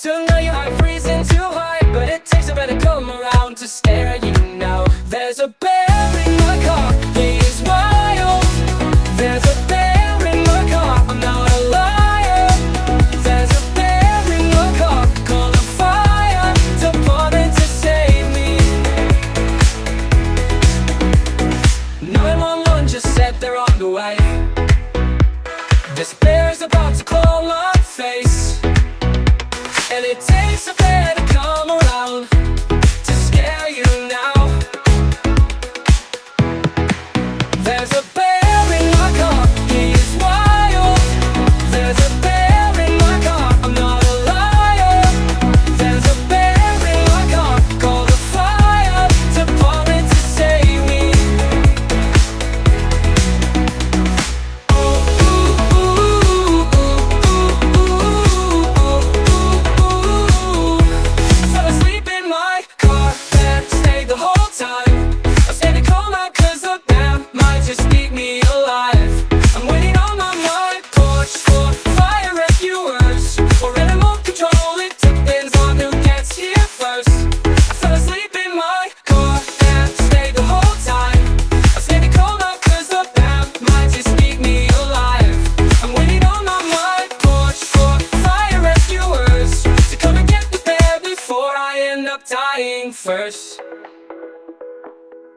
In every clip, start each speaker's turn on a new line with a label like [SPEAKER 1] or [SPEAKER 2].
[SPEAKER 1] To know you hide freezing too high, but it takes a bear to come around to scare you now. There's a bear in my car, he is wild. There's a bear in my car, I'm not a liar. There's a bear in my car, call the fire department to save me. 911 just said they're on the way. This bear's about to claw my face, and it takes a bear to come around to scare you now. There's a bear in my car, he is wild. There's a bear in my car, I'm not a liar. There's a bear in my car, call the fire department to save me. Fell asleep in my car, and stayed the whole time. I'm standing cold out 'cause the bear might just eat me alive. I'm waiting on my porch for fire rescuers or animal control. It depends on who gets here first. I fell asleep in my car and stayed the whole time. I'm standing cold out 'cause the bear might just eat me alive. I'm waiting on my porch for fire rescuers to come and get the bear before I end up dying first.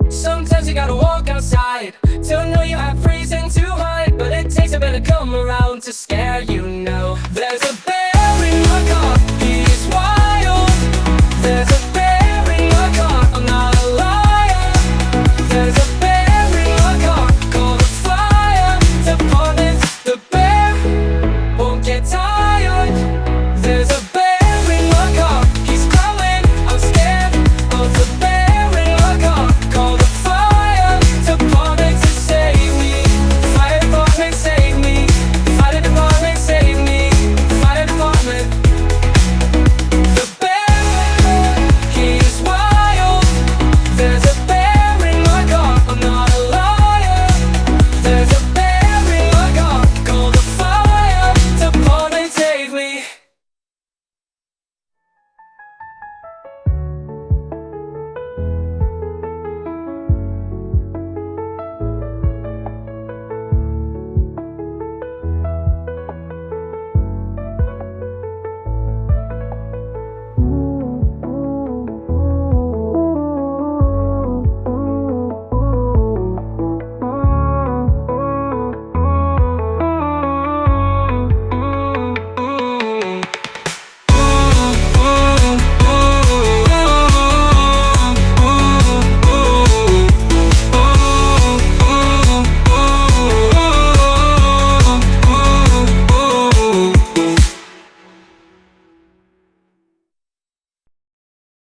[SPEAKER 1] Sometimes you gotta walk outside to know you have freezing too high, but it takes a bear to come around to scare